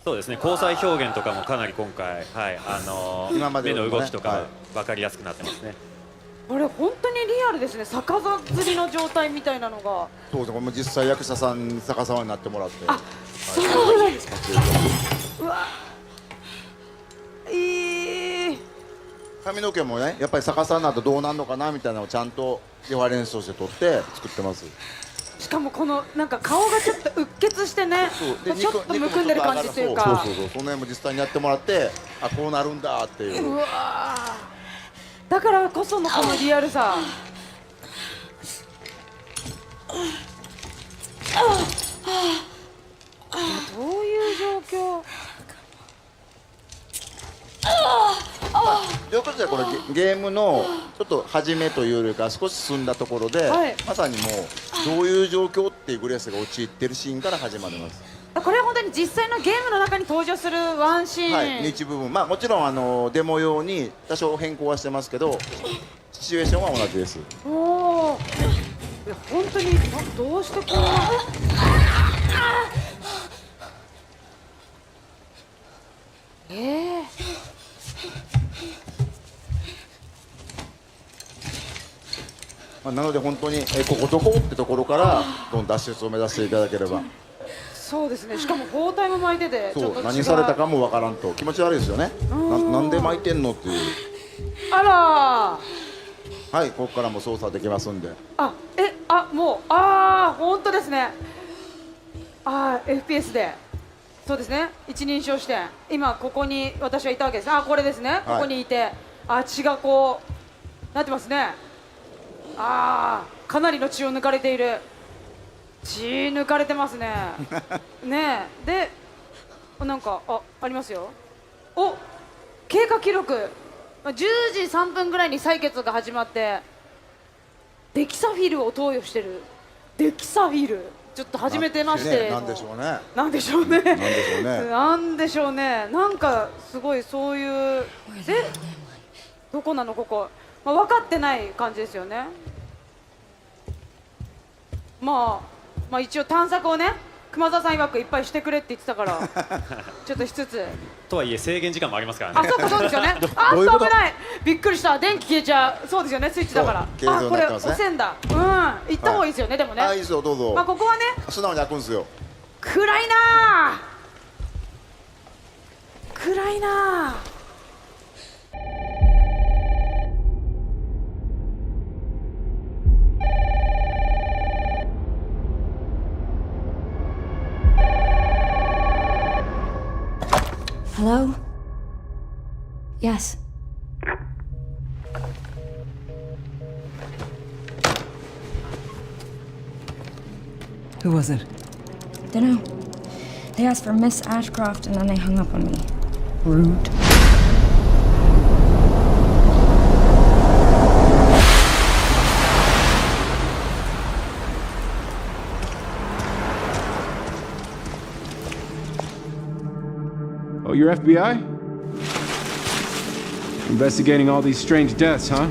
そうですね、交際表現とかもかなり今回、はい、今まで目よりもねの動きとか分かりやすくなってますね。これ本当にリアルですね。逆さ釣りの状態みたいなのが。そうですね、これも実際役者さんに逆さまになってもらって、あ、そうなんですか。うわ、髪の毛もね、やっぱり逆さになるとどうなるのかなみたいなのをちゃんとリファレンスとして取って作ってます。しかもこのなんか顔がちょっとうっ血してね、でちょっとむくんでる感じっていうか、そうその辺も実際にやってもらって、あ、こうなるんだっていう。うわー、だからこそのこのリアルさ。どういう状況。両方でこれゲームのちょっと始めというよりか少し進んだところで、はい、まさにもうどういう状況っていうグレースが陥ってるシーンから始まります。これは本当に実際のゲームの中に登場するワンシーン、はい、一部分、まあもちろんデモ用に多少変更はしてますけど、シチュエーションは同じです。おお、いや本当にどうしてこんな。まあ、なので本当にここどこってところからどんどん脱出を目指していただければ。そうですね、しかも包帯も巻いててちょっと違う、何されたかもわからんと気持ち悪いですよね。なんで巻いてんのっていう。あらー、はい、ここからも操作できますんで。もう本当ですね。FPS でそうですね、一人称視点、今ここに私はいたわけです。これですね、ここにいて、血がこうなってますね。かなりの血を抜かれている。血抜かれてますね。ねえ、でなんかありますよ。経過記録、10時3分ぐらいに採血が始まって、デキサフィルを投与してる。デキサフィル、ちょっと初めてましてなんでしょうね。なんでしょうね。なんでしょうね。なんでしょうね。なんかすごいそういうどこなのここ、分かってない感じですよね。まあ一応探索をね、熊澤さん曰くいっぱいしてくれって言ってたからちょっとしつつ、とはいえ制限時間もありますからね。そうですよね。どういうこと？危ない、びっくりした。電気消えちゃう。そうですよね、スイッチだから。これ押せんだ。行った方がいいですよね。でもね、いいですよ、どうぞ。ここはね、素直に開くんですよ。暗いな暗いな。Hello? Yes. Who was it? Dunno. They asked for Miss Ashcroft and then they hung up on me. Rude. Oh, you're FBI? Investigating all these strange deaths, huh?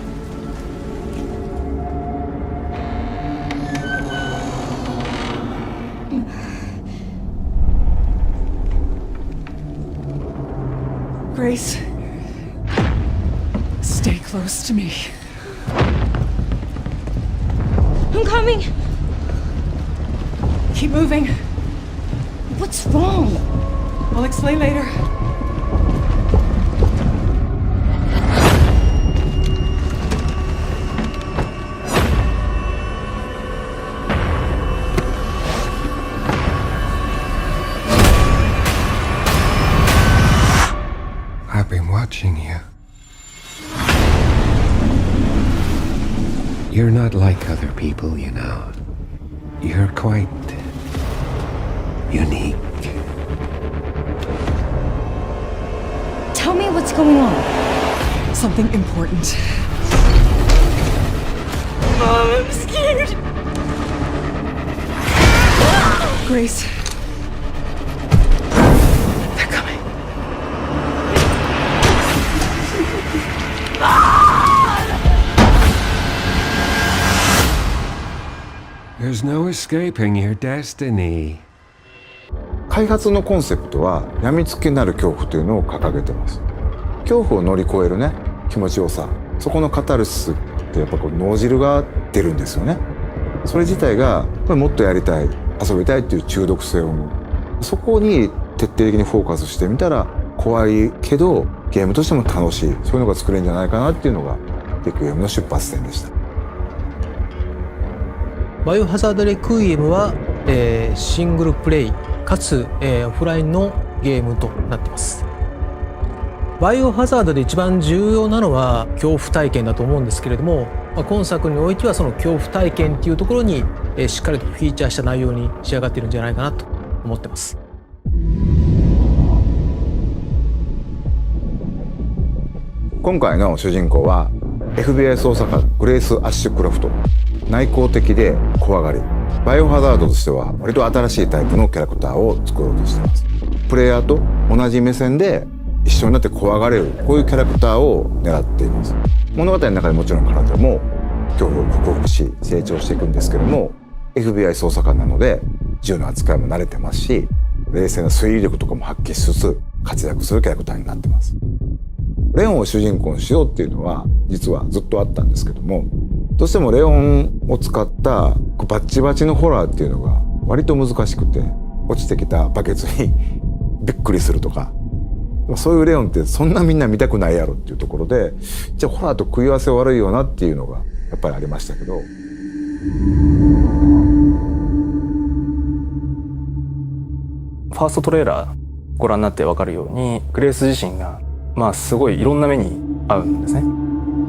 Grace. Stay close to me. I'm coming! Keep moving. What's wrong? I'll explain later. I've been watching you. You're not like other people, you know. You're quite unique. Tell me what's going on. Something important. Mom, I'm scared. Grace. They're coming. There's no escaping your destiny. 開発のコンセプトは病みつきになる恐怖というのを掲げてます。恐怖を乗り越えるね、気持ちよさ、そこのカタルシスってやっぱこう脳汁が出るんですよね。それ自体がもっとやりたい、遊びたいっていう中毒性を生む。そこに徹底的にフォーカスしてみたら怖いけどゲームとしても楽しい、そういうのが作れるんじゃないかなっていうのがレクイエムの出発点でした。バイオハザードレクイエムは、シングルプレイかつ、オフラインのゲームとなっています。バイオハザードで一番重要なのは恐怖体験だと思うんですけれども、今作においてはその恐怖体験っていうところに、しっかりとフィーチャーした内容に仕上がっているんじゃないかなと思ってます。今回の主人公は FBI 捜査官グレース・アッシュクロフト。内向的で怖がり、バイオハザードとしては割と新しいタイプのキャラクターを作ろうとしています。プレイヤーと同じ目線で一緒になって怖がれる、こういうキャラクターを狙っています。物語の中でもちろん彼女も恐怖を克服し成長していくんですけども、 FBI 捜査官なので銃の扱いも慣れてますし、冷静な推理力とかも発揮しつつ活躍するキャラクターになってます。レオンを主人公にしようっていうのは実はずっとあったんですけども、どうしてもレオンを使ったバッチバチのホラーっていうのが割と難しくて、落ちてきたバケツにびっくりするとか、そういうレオンってそんなみんな見たくないやろっていうところで、じゃあホラーと食い合わせ悪いよなっていうのがやっぱりありましたけど、ファーストトレーラーご覧になって分かるように、グレース自身がすごいいろんな目に遭うんですね。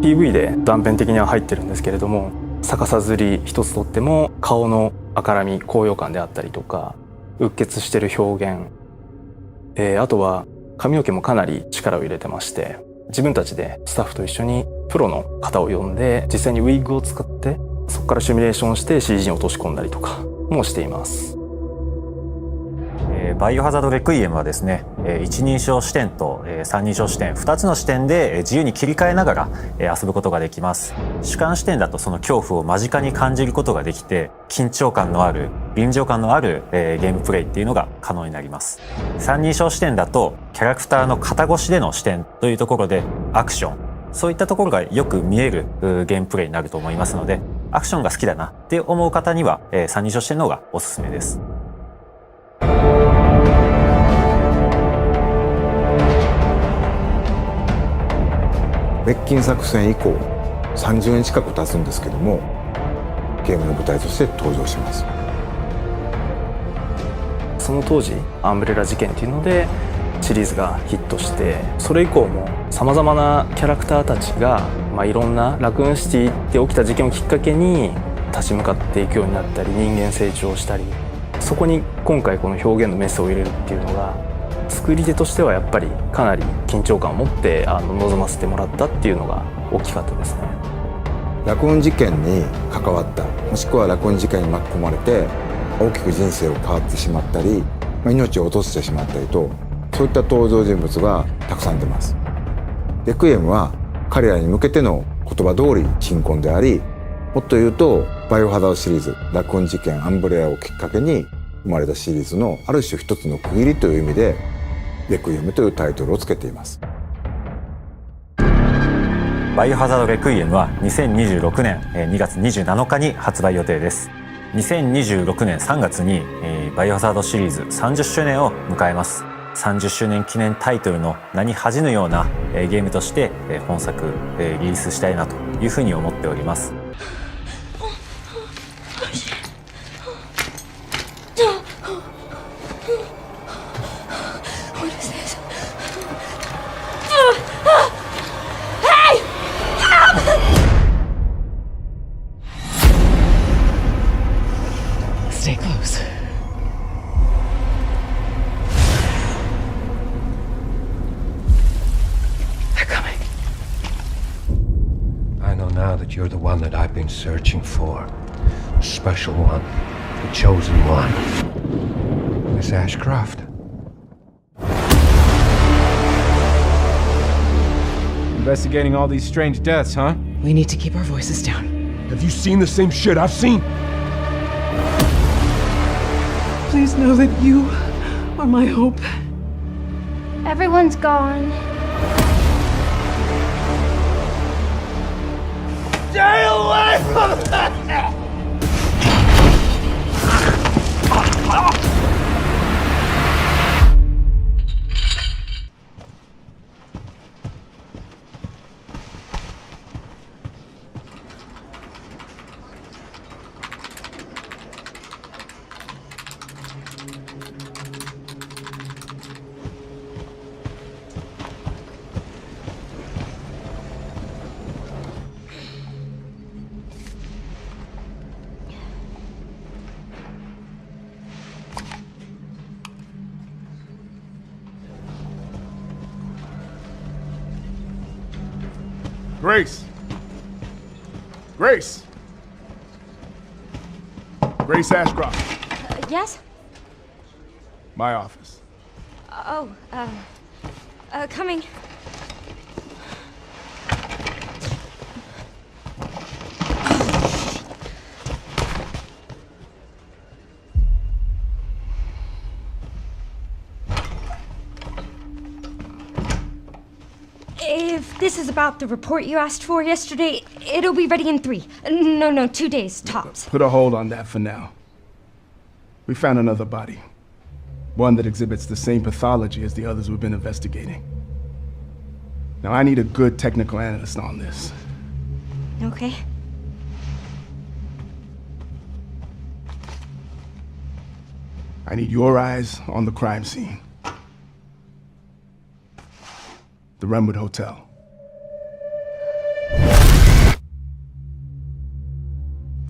PV で断片的には入ってるんですけれども、逆さずり一つとっても顔の赤らみ、高揚感であったりとか、うっ血してる表現、あとは髪の毛もかなり力を入れてまして、自分たちでスタッフと一緒にプロの方を呼んで実際にウィッグを使ってそこからシミュレーションして CG に落とし込んだりとかもしています。バイオハザードレクイエムはですね、一人称視点と三人称視点2つの視点で自由に切り替えながら遊ぶことができます。主観視点だとその恐怖を間近に感じることができて、緊張感のある臨場感のあるゲームプレイっていうのが可能になります。三人称視点だとキャラクターの肩越しでの視点というところでアクション、そういったところがよく見えるゲームプレイになると思いますので、アクションが好きだなって思う方には三人称視点の方がおすすめです。レッキン作戦以降30年近く経つんですけども、ゲームの舞台として登場します。その当時アンブレラ事件っていうのでシリーズがヒットして、それ以降もさまざまなキャラクターたちが、いろんなラクーンシティって起きた事件をきっかけに立ち向かっていくようになったり、人間成長したり、そこに今回この表現のメスを入れるっていうのが作り手としてはやっぱりかなり緊張感を持って臨ませてもらったっていうのが大きかったですね。ラクーン事件に関わった、もしくはラクーン事件に巻き込まれて大きく人生を変わってしまったり、命を落としてしまったりと、そういった登場人物がたくさん出ます。レクイエムは彼らに向けての言葉通り鎮魂であり、もっと言うとバイオハザードシリーズ、ラクーン事件、アンブレラをきっかけに生まれたシリーズのある種一つの区切りという意味でレクイエムというタイトルをつけています。バイオハザードレクイエムは2026年2月27日に発売予定です。2026年3月にバイオハザードシリーズ30周年を迎えます。30周年記念タイトルの名に恥じぬようなゲームとして本作リリースしたいなというふうに思っております。Stay close. They're coming. I know now that you're the one that I've been searching for. The special one. The chosen one. Miss Ashcroft. Investigating all these strange deaths, huh? We need to keep our voices down. Have you seen the same shit I've seen? Please know that you are my hope. Everyone's gone. Stay away from that! Grace. Grace. Grace Ashcroft. Yes? My office. Oh, coming. If this is about the report you asked for yesterday, it'll be ready in 3. No, 2 days, tops. Put a hold on that for now. We found another body. One that exhibits the same pathology as the others we've been investigating. Now, I need a good technical analyst on this. Okay. I need your eyes on the crime scene. The Renwood Hotel.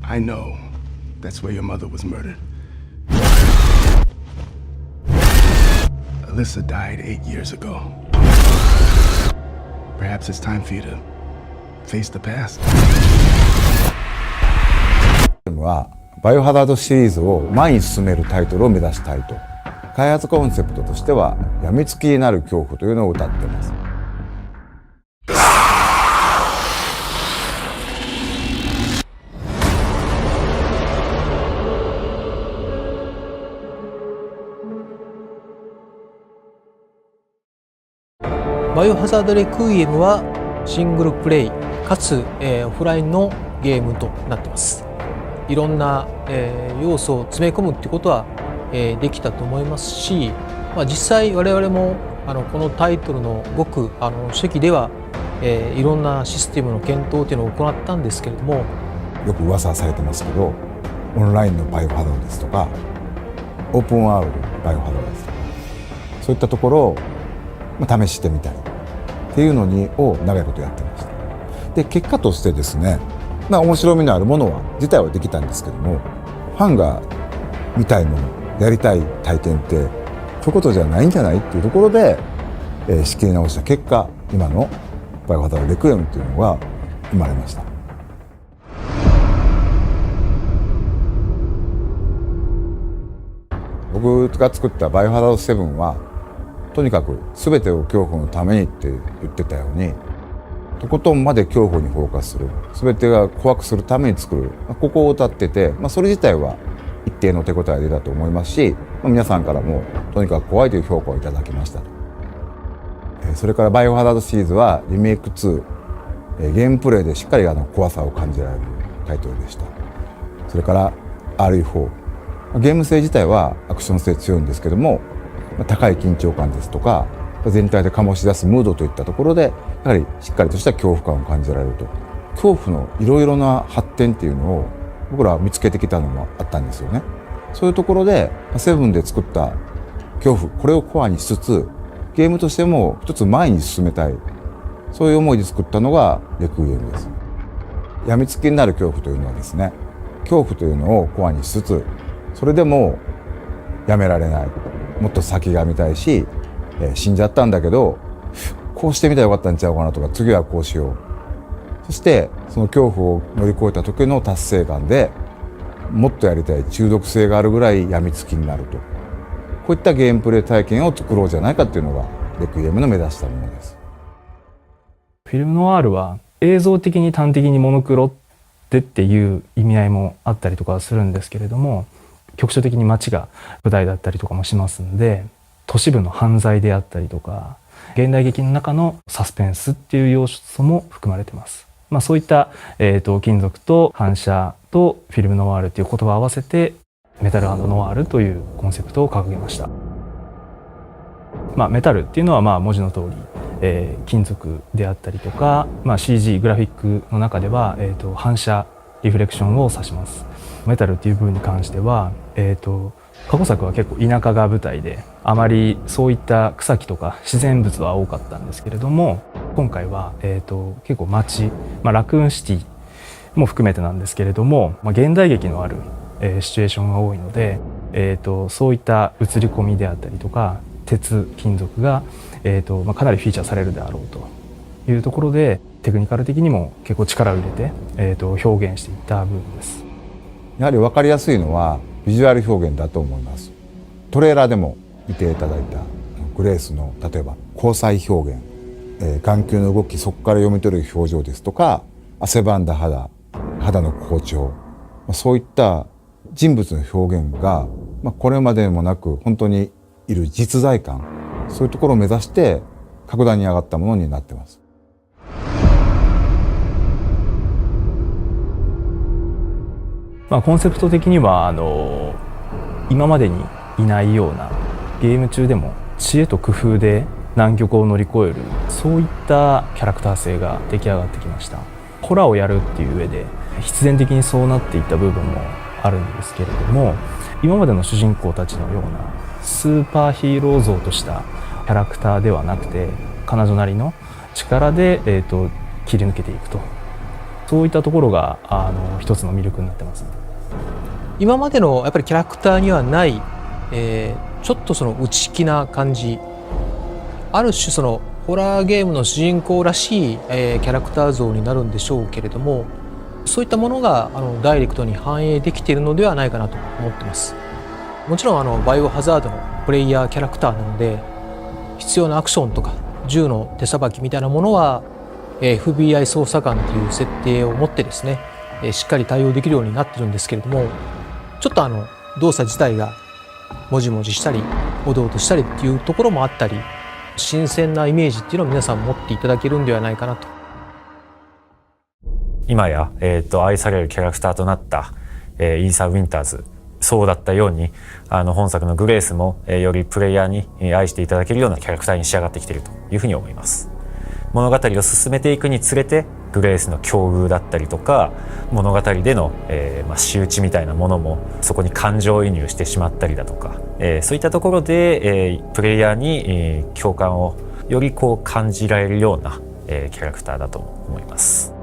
I know that's where your mother was murdered. Alyssa died 8 years ago. Perhaps it's time for you to face the past. はバイオハザードシリーズを前に進めるタイトルを目指したいと。開発コンセプトとしては病みつきになる恐怖というのを謳っています。バイオハザードレクイエムはシングルプレイかつ、オフラインのゲームとなっています。いろんな、要素を詰め込むっていうことは、できたと思いますし、実際我々もこのタイトルのごく初期では、いろんなシステムの検討っていうのを行ったんですけれども、よく噂はされてますけど、オンラインのバイオハザードですとかオープンワールドバイオハザードですとか、そういったところを試してみたりっていうのを長いことやってました。で結果としてですね、面白みのあるもの自体はできたんですけども、ファンが見たいもの、やりたい体験ってそういうことじゃないんじゃないっていうところで、仕切り直した結果、今のバイオハザードレクイエムっていうのが生まれました。僕が作ったバイオハザード7はとにかく全てを恐怖のためにって言ってたように、とことんまで恐怖にフォーカスする、全てが怖くするために作る、ここを歌ってて、それ自体は一定の手応えが出たと思いますし、皆さんからもとにかく怖いという評価をいただきました。それからバイオハザードシリーズはリメイク2、ゲームプレイでしっかり怖さを感じられるタイトルでした。それから RE4、ゲーム性自体はアクション性強いんですけども、高い緊張感ですとか全体で醸し出すムードといったところで、やはりしっかりとした恐怖感を感じられると。恐怖のいろいろな発展っていうのを僕らは見つけてきたのもあったんですよね。そういうところでセブンで作った恐怖、これをコアにしつつゲームとしても一つ前に進めたい、そういう思いで作ったのがレクイエムです。病みつきになる恐怖というのはですね、恐怖というのをコアにしつつ、それでもやめられない、もっと先が見たいし、死んじゃったんだけどこうしてみたらよかったんちゃうかなとか、次はこうしよう、そしてその恐怖を乗り越えた時の達成感でもっとやりたい、中毒性があるぐらい病みつきになると、こういったゲームプレイ体験を作ろうじゃないかっていうのがレクイエムの目指したものです。フィルムノワールは映像的に端的にモノクロでっていう意味合いもあったりとかするんですけれども、局所的に街が舞台だったりとかもしますんで、都市部の犯罪であったりとか現代劇の中のサスペンスっていう要素も含まれてます。そういった、金属と反射とフィルムノワールっていう言葉を合わせてメタル&ノワールというコンセプトを掲げました。メタルっていうのは文字の通り、金属であったりとか、CG グラフィックの中では、反射リフレクションを指します。メタルっていう部分に関しては、過去作は結構田舎が舞台で、あまりそういった草木とか自然物は多かったんですけれども、今回は、結構街、ラクーンシティも含めてなんですけれども、現代劇のある、シチュエーションが多いので、そういった映り込みであったりとか鉄金属が、かなりフィーチャーされるであろうというところで、テクニカル的にも結構力を入れて、表現していった部分です。やはり分かりやすいのはビジュアル表現だと思います。トレーラーでも見ていただいたグレースの例えば交際表現、眼球の動き、そこから読み取る表情ですとか、汗ばんだ肌の好調、そういった人物の表現が、これまでもなく本当にいる実在感、そういうところを目指して格段に上がったものになっています。コンセプト的には今までにいないようなゲーム中でも知恵と工夫で難局を乗り越える、そういったキャラクター性が出来上がってきました。ホラーをやるっていう上で必然的にそうなっていった部分もあるんですけれども、今までの主人公たちのようなスーパーヒーロー像としたキャラクターではなくて、彼女なりの力で、切り抜けていくと、そういったところが一つの魅力になってます。今までのやっぱりキャラクターにはない、ちょっとその内気な感じ、ある種そのホラーゲームの主人公らしい、キャラクター像になるんでしょうけれども、そういったものがダイレクトに反映できているのではないかなと思ってます。もちろんバイオハザードのプレイヤーキャラクターなので、必要なアクションとか銃の手さばきみたいなものは FBI 捜査官という設定を持ってですね、しっかり対応できるようになってるんですけれども、ちょっと動作自体がもじもじしたりおどおどしたりっていうところもあったり、新鮮なイメージっていうのを皆さん持っていただけるんではないかなと。今や、愛されるキャラクターとなった、イーサー・ウィンターズ、そうだったように本作のグレースも、よりプレイヤーに愛していただけるようなキャラクターに仕上がってきているというふうに思います。物語を進めていくにつれてグレースの境遇だったりとか、物語での、仕打ちみたいなものもそこに感情移入してしまったりだとか、そういったところで、プレイヤーに、共感をより感じられるような、キャラクターだと思います。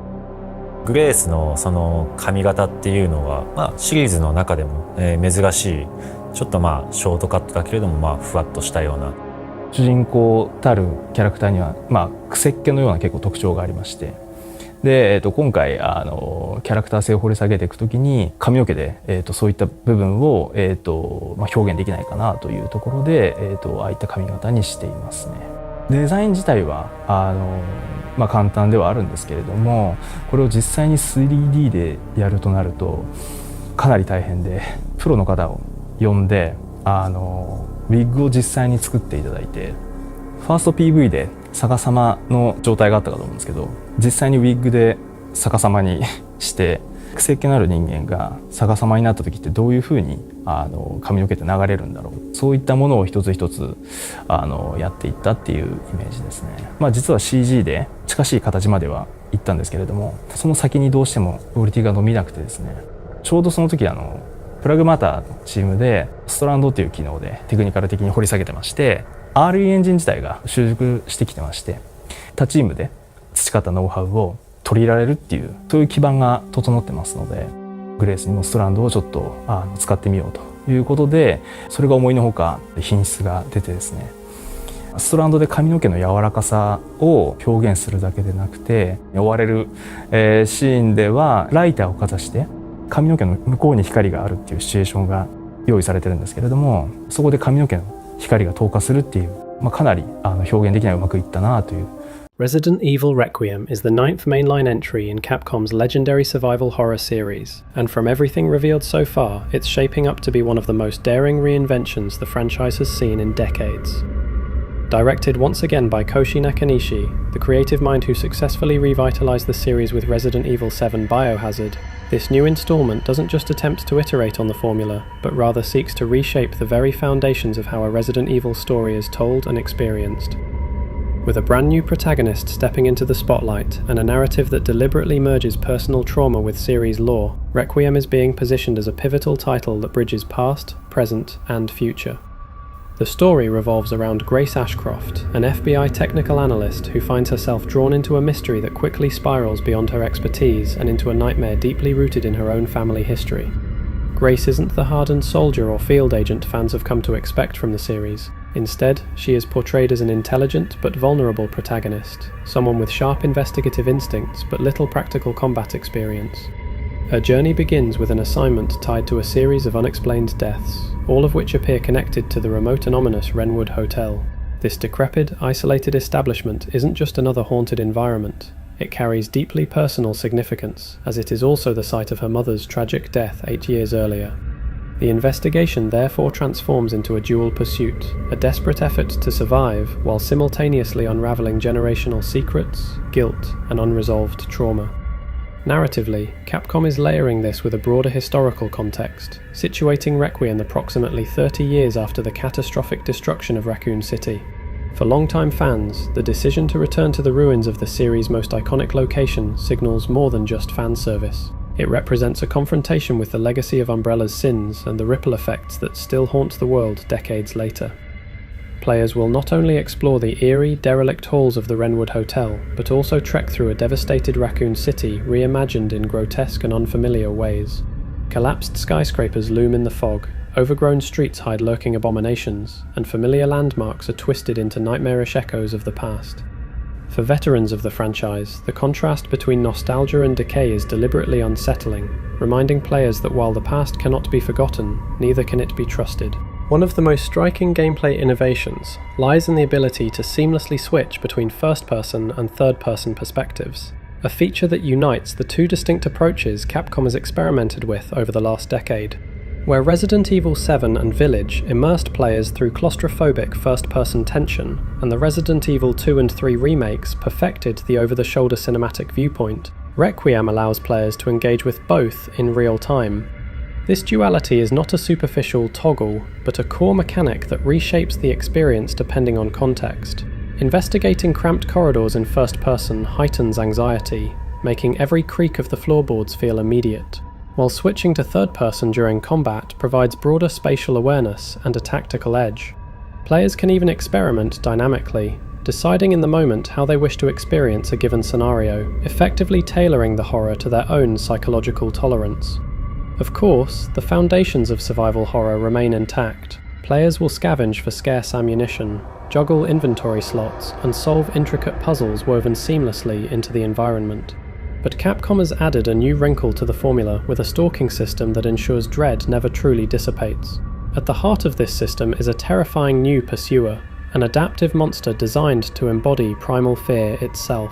グレースのその髪型っていうのは、シリーズの中でも、珍しい、ちょっとショートカットだけれどもふわっとしたような、主人公たるキャラクターには、癖っ気のような結構特徴がありまして、で、今回キャラクター性を掘り下げていくときに髪の毛で、そういった部分を、表現できないかなというところで、ああいった髪型にしていますね。デザイン自体は簡単ではあるんですけれども、これを実際に 3D でやるとなるとかなり大変で、プロの方を呼んでウィッグを実際に作っていただいて、ファースト PV で逆さまの状態があったかと思うんですけど、実際にウィッグで逆さまにして癖っ気のある人間が逆さまになった時ってどういうふうに髪の毛って流れるんだろう、そういったものを一つ一つやっていったっていうイメージですね。実は CG で近しい形までは行ったんですけれども、その先にどうしてもクオリティが伸びなくてですね、ちょうどその時プラグマターのチームでストランドっていう機能でテクニカル的に掘り下げてまして、 RE エンジン自体が習熟してきてまして、他チームで培ったノウハウを取り入れられるっていう、そういう基盤が整ってますので、グレースにもストランドをちょっと使ってみようということで、それが思いのほか品質が出てですね、ストランドで髪の毛の柔らかさを表現するだけでなくて、追われる、シーンではライターをかざして髪の毛の向こうに光があるっていうシチュエーションが用意されてるんですけれども、そこで髪の毛の光が透過するっていう、かなり表現的にはうまくいったなという。Resident Evil Requiem is the 9th mainline entry in Capcom's legendary survival horror series, and from everything revealed so far, it's shaping up to be one of the most daring reinventions the franchise has seen in decades. Directed once again by Koshi Nakanishi, the creative mind who successfully revitalized the series with Resident Evil 7 Biohazard, this new installment doesn't just attempt to iterate on the formula, but rather seeks to reshape the very foundations of how a Resident Evil story is told and experienced. With a brand new protagonist stepping into the spotlight and a narrative that deliberately merges personal trauma with series lore, Requiem is being positioned as a pivotal title that bridges past, present, and future. The story revolves around Grace Ashcroft, an FBI technical analyst who finds herself drawn into a mystery that quickly spirals beyond her expertise and into a nightmare deeply rooted in her own family history. Grace isn't the hardened soldier or field agent fans have come to expect from the series. Instead, she is portrayed as an intelligent but vulnerable protagonist, someone with sharp investigative instincts but little practical combat experience. Her journey begins with an assignment tied to a series of unexplained deaths, all of which appear connected to the remote and ominous Renwood Hotel. This decrepit, isolated establishment isn't just another haunted environment. It carries deeply personal significance, as it is also the site of her mother's tragic death 8 years earlier. The investigation therefore transforms into a dual pursuit, a desperate effort to survive while simultaneously unraveling generational secrets, guilt, and unresolved trauma. Narratively, Capcom is layering this with a broader historical context, situating Requiem approximately 30 years after the catastrophic destruction of Raccoon City. For longtime fans, the decision to return to the ruins of the series' most iconic location signals more than just fan service. It represents a confrontation with the legacy of Umbrella's sins and the ripple effects that still haunt the world decades later. Players will not only explore the eerie, derelict halls of the Renwood Hotel, but also trek through a devastated Raccoon City reimagined in grotesque and unfamiliar ways. Collapsed skyscrapers loom in the fog, overgrown streets hide lurking abominations, and familiar landmarks are twisted into nightmarish echoes of the past. For veterans of the franchise, the contrast between nostalgia and decay is deliberately unsettling, reminding players that while the past cannot be forgotten, neither can it be trusted. One of the most striking gameplay innovations lies in the ability to seamlessly switch between first-person and third-person perspectives, a feature that unites the two distinct approaches Capcom has experimented with over the last decade. Where Resident Evil 7 and Village immersed players through claustrophobic first-person tension, and the Resident Evil 2 and 3 remakes perfected the over-the-shoulder cinematic viewpoint, Requiem allows players to engage with both in real time. This duality is not a superficial toggle, but a core mechanic that reshapes the experience depending on context. Investigating cramped corridors in first person heightens anxiety, making every creak of the floorboards feel immediate, while switching to third person during combat provides broader spatial awareness and a tactical edge. Players can even experiment dynamically, deciding in the moment how they wish to experience a given scenario, effectively tailoring the horror to their own psychological tolerance. Of course, the foundations of survival horror remain intact. Players will scavenge for scarce ammunition, juggle inventory slots, and solve intricate puzzles woven seamlessly into the environment. But Capcom has added a new wrinkle to the formula with a stalking system that ensures dread never truly dissipates. At the heart of this system is a terrifying new pursuer, an adaptive monster designed to embody primal fear itself.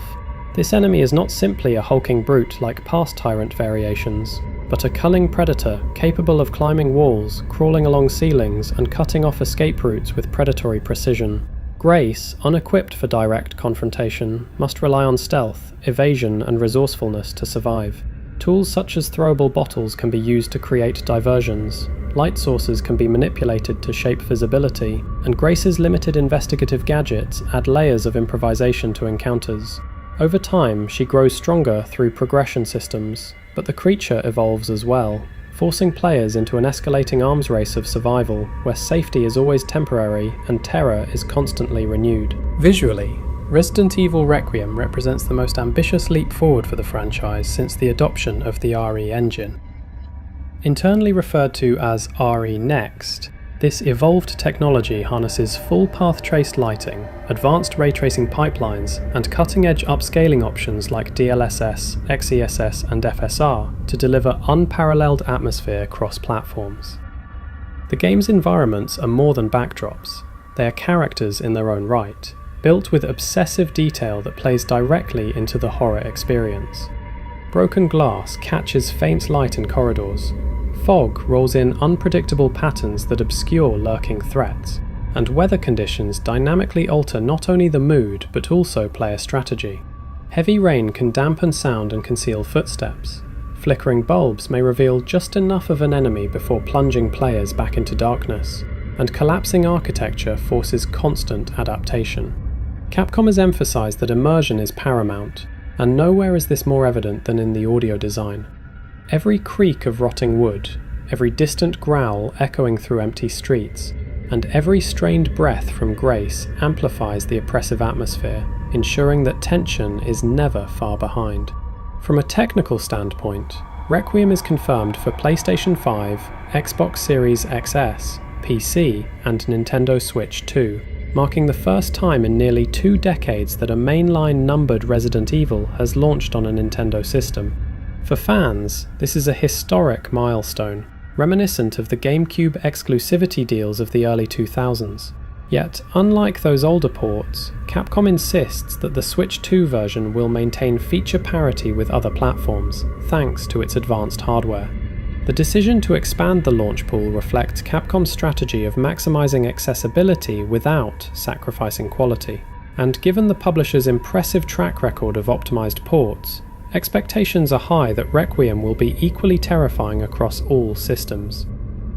This enemy is not simply a hulking brute like past tyrant variations, but a cunning predator capable of climbing walls, crawling along ceilings, and cutting off escape routes with predatory precision. Grace, unequipped for direct confrontation, must rely on stealth, evasion, and resourcefulness to survive. Tools such as throwable bottles can be used to create diversions, light sources can be manipulated to shape visibility, and Grace's limited investigative gadgets add layers of improvisation to encounters. Over time, she grows stronger through progression systems, but the creature evolves as well, forcing players into an escalating arms race of survival, where safety is always temporary and terror is constantly renewed. Visually, Resident Evil Requiem represents the most ambitious leap forward for the franchise since the adoption of the RE engine. Internally referred to as RE Next, this evolved technology harnesses full path traced lighting, advanced ray tracing pipelines, and cutting-edge upscaling options like DLSS, XESS, and FSR to deliver unparalleled atmosphere cross-platforms. The game's environments are more than backdrops. They are characters in their own right, built with obsessive detail that plays directly into the horror experience. Broken glass catches faint light in corridors. Fog rolls in unpredictable patterns that obscure lurking threats, and weather conditions dynamically alter not only the mood but also player strategy. Heavy rain can dampen sound and conceal footsteps. Flickering bulbs may reveal just enough of an enemy before plunging players back into darkness, and collapsing architecture forces constant adaptation. Capcom has emphasized that immersion is paramount, and nowhere is this more evident than in the audio design. Every creak of rotting wood, every distant growl echoing through empty streets, and every strained breath from Grace amplifies the oppressive atmosphere, ensuring that tension is never far behind. From a technical standpoint, Requiem is confirmed for PlayStation 5, Xbox Series XS, PC, and Nintendo Switch 2, marking the first time in nearly 2 decades that a mainline numbered Resident Evil has launched on a Nintendo system. For fans, this is a historic milestone, reminiscent of the GameCube exclusivity deals of the early 2000s. Yet, unlike those older ports, Capcom insists that the Switch 2 version will maintain feature parity with other platforms, thanks to its advanced hardware. The decision to expand the launch pool reflects Capcom's strategy of maximizing accessibility without sacrificing quality. And given the publisher's impressive track record of optimized ports, expectations are high that Requiem will be equally terrifying across all systems.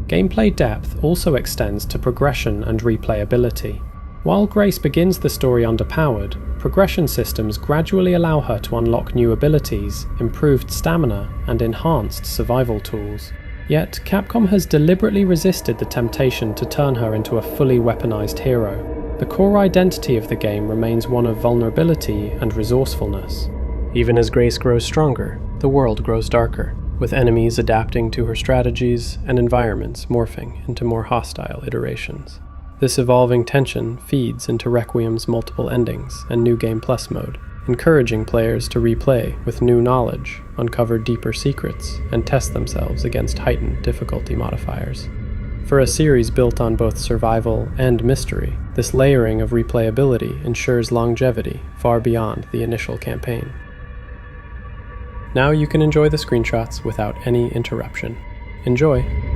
Gameplay depth also extends to progression and replayability. While Grace begins the story underpowered, progression systems gradually allow her to unlock new abilities, improved stamina, and enhanced survival tools. Yet, Capcom has deliberately resisted the temptation to turn her into a fully weaponized hero. The core identity of the game remains one of vulnerability and resourcefulness. Even as Grace grows stronger, the world grows darker, with enemies adapting to her strategies and environments morphing into more hostile iterations. This evolving tension feeds into Requiem's multiple endings and New Game Plus mode, encouraging players to replay with new knowledge, uncover deeper secrets, and test themselves against heightened difficulty modifiers. For a series built on both survival and mystery, this layering of replayability ensures longevity far beyond the initial campaign. Now you can enjoy the screenshots without any interruption. Enjoy!